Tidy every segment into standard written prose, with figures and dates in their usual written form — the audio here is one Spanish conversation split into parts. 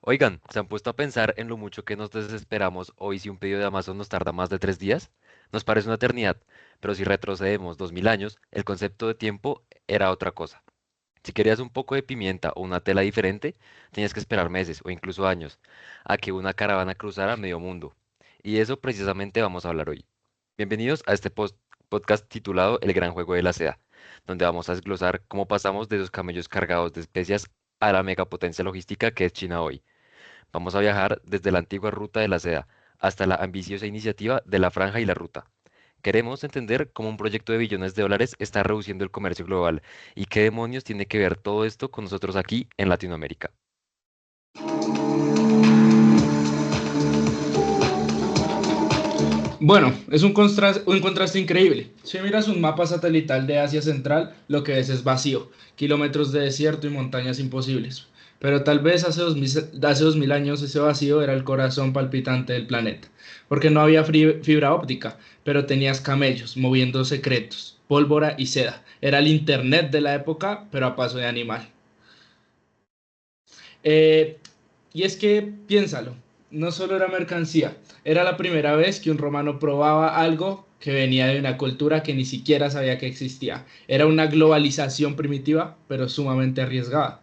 Oigan, ¿se han puesto a pensar en lo mucho que nos desesperamos hoy si un pedido de Amazon nos tarda más de 3 días? Nos parece una eternidad, pero si retrocedemos 2000 años, el concepto de tiempo era otra cosa. Si querías un poco de pimienta o una tela diferente, tenías que esperar meses o incluso años a que una caravana cruzara medio mundo. Y de eso precisamente vamos a hablar hoy. Bienvenidos a este podcast titulado El Gran Juego de la Seda, donde vamos a desglosar cómo pasamos de esos camellos cargados de especias a la megapotencia logística que es China hoy. Vamos a viajar desde la antigua ruta de la seda hasta la ambiciosa iniciativa de la Franja y la Ruta. Queremos entender cómo un proyecto de billones de dólares está reduciendo el comercio global y qué demonios tiene que ver todo esto con nosotros aquí en Latinoamérica. Bueno, es un contraste increíble. Si miras un mapa satelital de Asia Central, lo que ves es vacío, kilómetros de desierto y montañas imposibles. Pero tal vez hace 2000 años ese vacío era el corazón palpitante del planeta, porque no había fibra óptica, pero tenías camellos moviendo secretos, pólvora y seda. Era el internet de la época, pero a paso de animal. Eh, y es que, piénsalo, no solo era mercancía, era la primera vez que un romano probaba algo que venía de una cultura que ni siquiera sabía que existía. Era una globalización primitiva, pero sumamente arriesgada.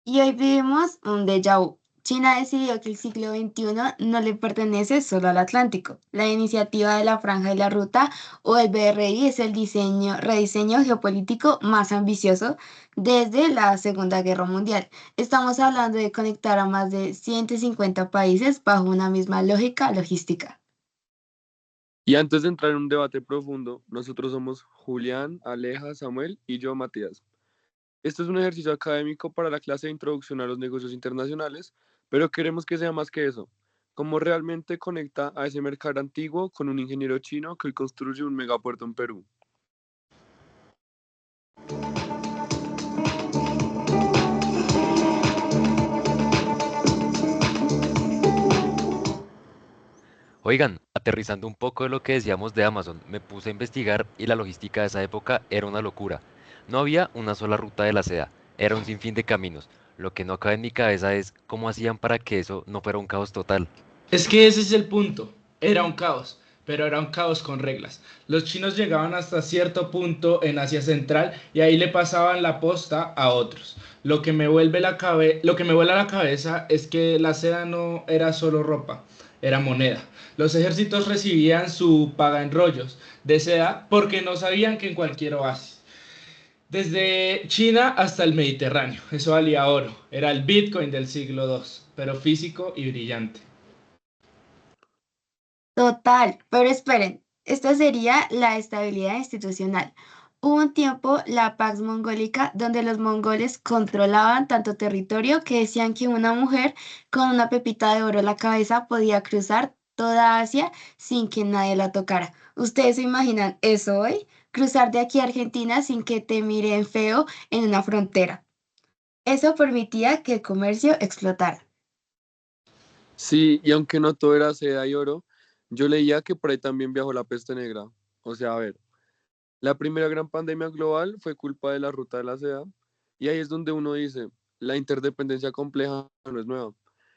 Y hoy vivimos un déjà vu. China decidió que el siglo XXI no le pertenece solo al Atlántico. La iniciativa de la Franja y la Ruta o el BRI es el rediseño geopolítico más ambicioso desde la Segunda Guerra Mundial. Estamos hablando de conectar a más de 150 países bajo una misma lógica logística. Y antes de entrar en un debate profundo, nosotros somos Julián, Aleja, Samuel y yo, Matías. Este es un ejercicio académico para la clase de Introducción a los Negocios Internacionales, pero queremos que sea más que eso. ¿Cómo realmente conecta a ese mercado antiguo con un ingeniero chino que hoy construye un megapuerto en Perú? Oigan, aterrizando un poco de lo que decíamos de Amazon, me puse a investigar y la logística de esa época era una locura. No había una sola ruta de la seda, era un sinfín de caminos. Lo que no cabe en mi cabeza es cómo hacían para que eso no fuera un caos total. Es que ese es el punto. Era un caos, pero era un caos con reglas. Los chinos llegaban hasta cierto punto en Asia Central y ahí le pasaban la posta a otros. Lo que me vuela la cabeza es que la seda no era solo ropa, era moneda. Los ejércitos recibían su paga en rollos de seda porque no sabían que en cualquier oasis. Desde China hasta el Mediterráneo, eso valía oro. Era el Bitcoin del siglo II, pero físico y brillante. Total, pero esperen, esta sería la estabilidad institucional. Hubo un tiempo, la Pax Mongólica, donde los mongoles controlaban tanto territorio que decían que una mujer con una pepita de oro en la cabeza podía cruzar toda Asia sin que nadie la tocara. ¿Ustedes se imaginan eso hoy? Cruzar de aquí a Argentina sin que te miren feo en una frontera. Eso permitía que el comercio explotara. Sí, y aunque no todo era seda y oro, yo leía que por ahí también viajó la peste negra. O sea, a ver, la primera gran pandemia global fue culpa de la ruta de la seda, y ahí es donde uno dice, la interdependencia compleja no es nueva.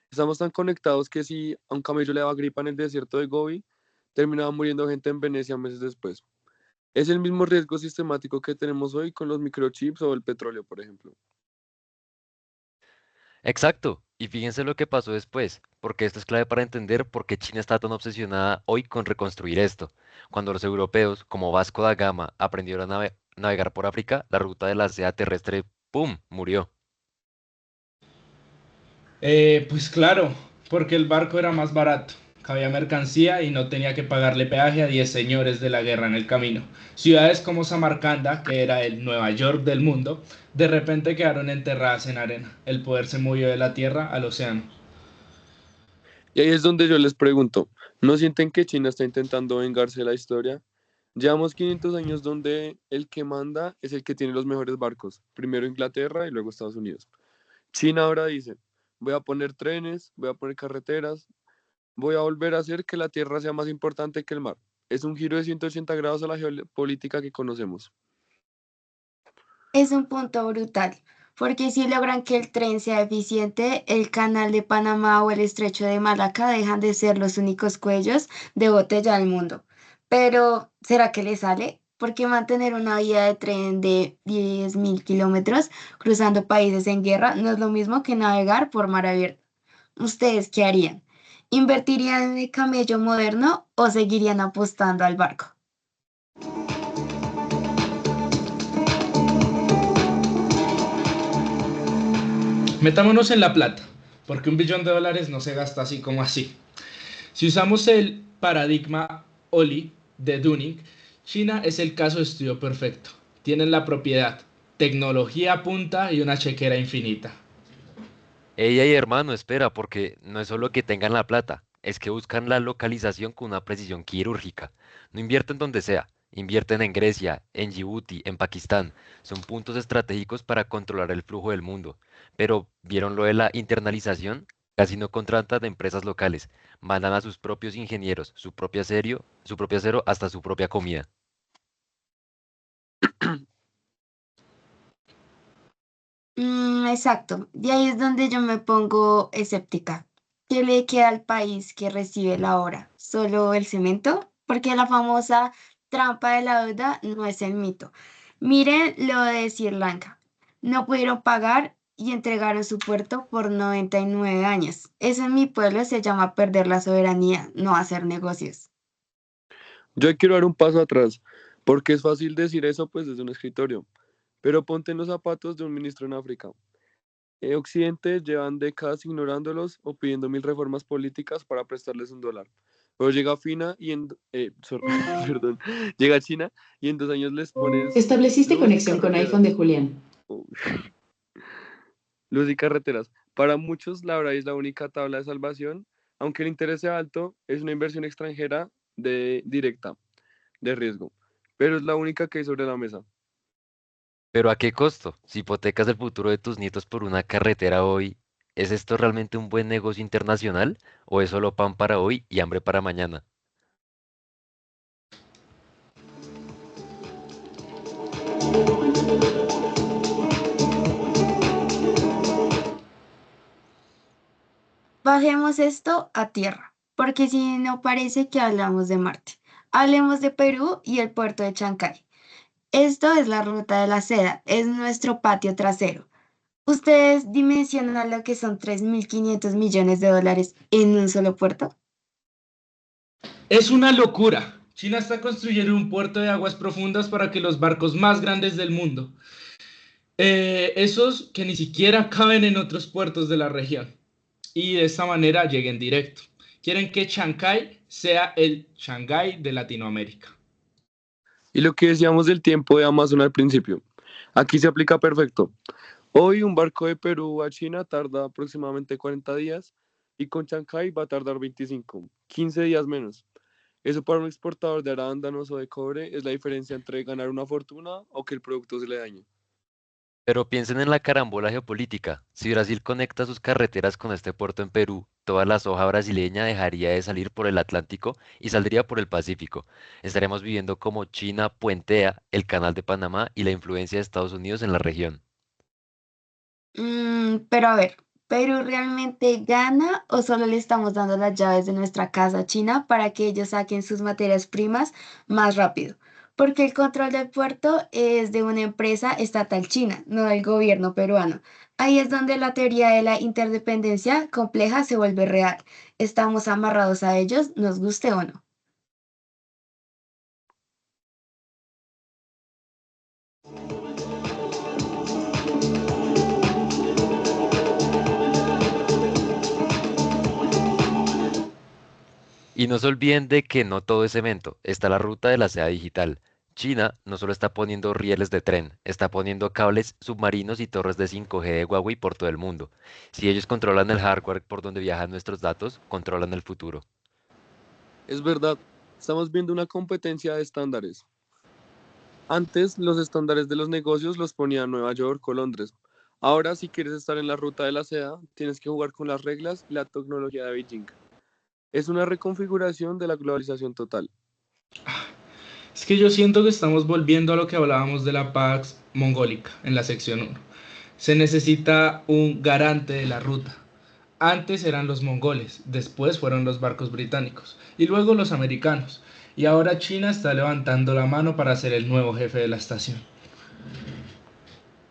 Estamos tan conectados que si a un camello le daba gripa en el desierto de Gobi, terminaba muriendo gente en Venecia meses después. Es el mismo riesgo sistemático que tenemos hoy con los microchips o el petróleo, por ejemplo. Exacto. Y fíjense lo que pasó después, porque esto es clave para entender por qué China está tan obsesionada hoy con reconstruir esto. Cuando los europeos, como Vasco da Gama, aprendieron a navegar por África, la ruta de la seda terrestre, ¡pum!, murió. Pues claro, porque el barco era más barato, cabía mercancía y no tenía que pagarle peaje a 10 señores de la guerra en el camino. Ciudades como Samarcanda, que era el Nueva York del mundo, de repente quedaron enterradas en arena. El poder se movió de la tierra al océano. Y ahí es donde yo les pregunto, ¿no sienten que China está intentando vengarse de la historia? Llevamos 500 años donde el que manda es el que tiene los mejores barcos, primero Inglaterra y luego Estados Unidos. China ahora dice, voy a poner trenes, voy a poner carreteras, voy a volver a hacer que la tierra sea más importante que el mar. Es un giro de 180 grados a la geopolítica que conocemos. Es un punto brutal, porque si logran que el tren sea eficiente, el canal de Panamá o el estrecho de Malaca dejan de ser los únicos cuellos de botella del mundo. Pero, ¿será que le sale? Porque mantener una vía de tren de 10.000 kilómetros cruzando países en guerra no es lo mismo que navegar por mar abierto. ¿Ustedes qué harían? ¿Invertirían en el camello moderno o seguirían apostando al barco? Metámonos en la plata, porque $1 billón no se gasta así como así. Si usamos el paradigma OLI de Dunning, China es el caso de estudio perfecto. Tienen la propiedad, tecnología punta y una chequera infinita. Ella y hermano, espera, porque no es solo que tengan la plata, es que buscan la localización con una precisión quirúrgica. No invierten donde sea, invierten en Grecia, en Djibouti, en Pakistán. Son puntos estratégicos para controlar el flujo del mundo. Pero, ¿vieron lo de la internalización? Casi no contratan de empresas locales, mandan a sus propios ingenieros, su propio acero, hasta su propia comida. Exacto, de ahí es donde yo me pongo escéptica. ¿Qué le queda al país que recibe la obra? ¿Solo el cemento? Porque la famosa trampa de la deuda no es el mito. Miren lo de Sri Lanka. No pudieron pagar y entregaron su puerto por 99 años. Eso en mi pueblo se llama perder la soberanía, no hacer negocios. Yo quiero dar un paso atrás, porque es fácil decir eso pues desde un escritorio, pero ponte en los zapatos de un ministro en África. Occidente llevan décadas ignorándolos o pidiendo mil reformas políticas para prestarles $1. Pero llega Fina y perdón, llega China y en 2 años les pones Estableciste luz y conexión con iPhone carreteras. de Julián. Uy, luz y carreteras. Para muchos, la verdad es la única tabla de salvación. Aunque el interés sea alto, es una inversión extranjera directa, de riesgo. Pero es la única que hay sobre la mesa. Pero ¿a qué costo? Si hipotecas el futuro de tus nietos por una carretera hoy, ¿es esto realmente un buen negocio internacional o es solo pan para hoy y hambre para mañana? Bajemos esto a tierra, porque si no parece que hablamos de Marte. Hablemos de Perú y el puerto de Chancay. Esto es la ruta de la seda, es nuestro patio trasero. ¿Ustedes dimensionan lo que son 3.500 millones de dólares en un solo puerto? Es una locura. China está construyendo un puerto de aguas profundas para que los barcos más grandes del mundo, esos que ni siquiera caben en otros puertos de la región, y de esta manera lleguen directo. Quieren que Chancay sea el Shanghái de Latinoamérica. Y lo que decíamos del tiempo de Amazon al principio. Aquí se aplica perfecto. Hoy un barco de Perú a China tarda aproximadamente 40 días y con Chancay va a tardar 25, 15 días menos. Eso para un exportador de arándanos o de cobre es la diferencia entre ganar una fortuna o que el producto se le dañe. Pero piensen en la carambola geopolítica. Si Brasil conecta sus carreteras con este puerto en Perú, toda la soja brasileña dejaría de salir por el Atlántico y saldría por el Pacífico. Estaremos viviendo como China puentea el canal de Panamá y la influencia de Estados Unidos en la región. Pero a ver, ¿Perú realmente gana o solo le estamos dando las llaves de nuestra casa a China para que ellos saquen sus materias primas más rápido? Porque el control del puerto es de una empresa estatal china, no del gobierno peruano. Ahí es donde la teoría de la interdependencia compleja se vuelve real. Estamos amarrados a ellos, nos guste o no. Y no se olviden de que no todo es cemento, está la ruta de la seda digital. China no solo está poniendo rieles de tren, está poniendo cables submarinos y torres de 5G de Huawei por todo el mundo. Si ellos controlan el hardware por donde viajan nuestros datos, controlan el futuro. Es verdad, estamos viendo una competencia de estándares. Antes los estándares de los negocios los ponía Nueva York o Londres. Ahora, si quieres estar en la ruta de la seda, tienes que jugar con las reglas y la tecnología de Beijing. Es una reconfiguración de la globalización total. Es que yo siento que estamos volviendo a lo que hablábamos de la Pax Mongólica en la sección 1. Se necesita un garante de la ruta. Antes eran los mongoles, después fueron los barcos británicos y luego los americanos. Y ahora China está levantando la mano para ser el nuevo jefe de la estación.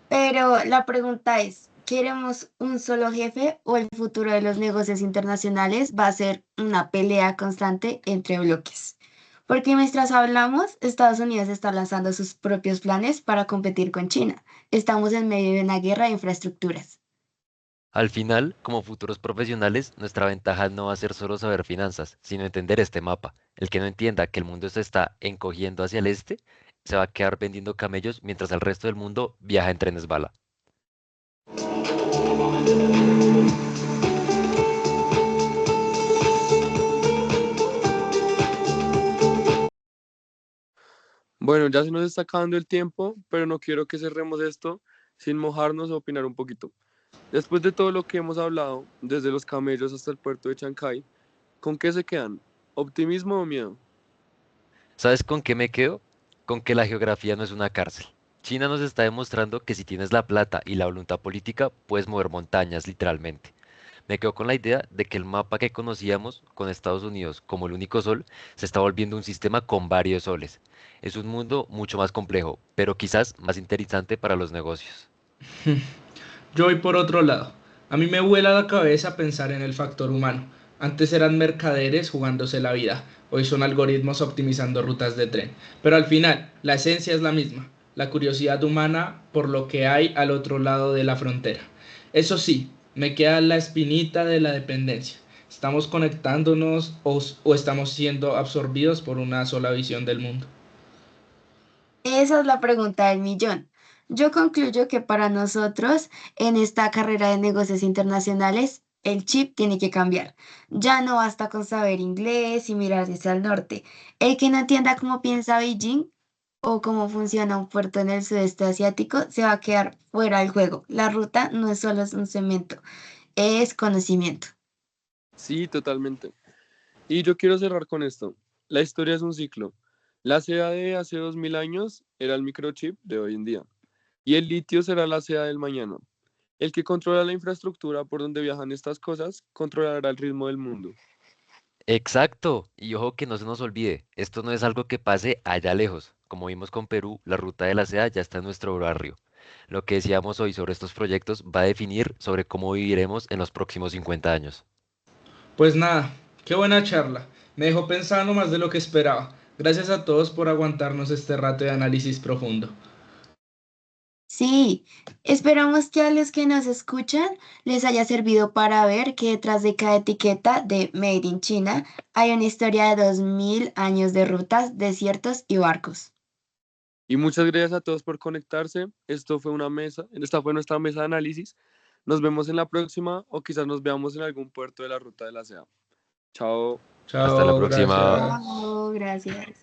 Pero la pregunta es, ¿queremos un solo jefe o el futuro de los negocios internacionales va a ser una pelea constante entre bloques? Porque mientras hablamos, Estados Unidos está lanzando sus propios planes para competir con China. Estamos en medio de una guerra de infraestructuras. Al final, como futuros profesionales, nuestra ventaja no va a ser solo saber finanzas, sino entender este mapa. El que no entienda que el mundo se está encogiendo hacia el este, se va a quedar vendiendo camellos mientras el resto del mundo viaja en trenes bala. Bueno, ya se nos está acabando el tiempo, pero no quiero que cerremos esto sin mojarnos o opinar un poquito. Después de todo lo que hemos hablado, desde los camellos hasta el puerto de Chancay, ¿con qué se quedan? ¿Optimismo o miedo? ¿Sabes con qué me quedo? Con que la geografía no es una cárcel. China nos está demostrando que si tienes la plata y la voluntad política, puedes mover montañas literalmente. Me quedo con la idea de que el mapa que conocíamos con Estados Unidos como el único sol se está volviendo un sistema con varios soles. Es un mundo mucho más complejo, pero quizás más interesante para los negocios. Yo voy por otro lado. A mí me vuela la cabeza pensar en el factor humano. Antes eran mercaderes jugándose la vida, hoy son algoritmos optimizando rutas de tren. Pero al final, la esencia es la misma, la curiosidad humana por lo que hay al otro lado de la frontera. Eso sí, me queda la espinita de la dependencia. ¿Estamos conectándonos o estamos siendo absorbidos por una sola visión del mundo? Esa es la pregunta del millón. Yo concluyo que para nosotros, en esta carrera de negocios internacionales, el chip tiene que cambiar. Ya no basta con saber inglés y mirar hacia el norte. El que no entienda cómo piensa Beijing o cómo funciona un puerto en el sudeste asiático se va a quedar fuera del juego. La ruta no es solo un cemento, es conocimiento. Sí, totalmente. Y yo quiero cerrar con esto. La historia es un ciclo. La seda de hace 2000 años era el microchip de hoy en día. Y el litio será la seda del mañana. El que controla la infraestructura por donde viajan estas cosas, controlará el ritmo del mundo. Exacto, y ojo que no se nos olvide, esto no es algo que pase allá lejos. Como vimos con Perú, la ruta de la seda ya está en nuestro barrio. Lo que decíamos hoy sobre estos proyectos va a definir sobre cómo viviremos en los próximos 50 años. Pues nada, qué buena charla. Me dejó pensando más de lo que esperaba. Gracias a todos por aguantarnos este rato de análisis profundo. Sí, esperamos que a los que nos escuchan les haya servido para ver que detrás de cada etiqueta de Made in China hay una historia de 2000 años de rutas, desiertos y barcos. Y muchas gracias a todos por conectarse. Esta fue nuestra mesa de análisis. Nos vemos en la próxima o quizás nos veamos en algún puerto de la ruta de la seda. Chao. Hasta la Chao, próxima. gracias. Chao, gracias.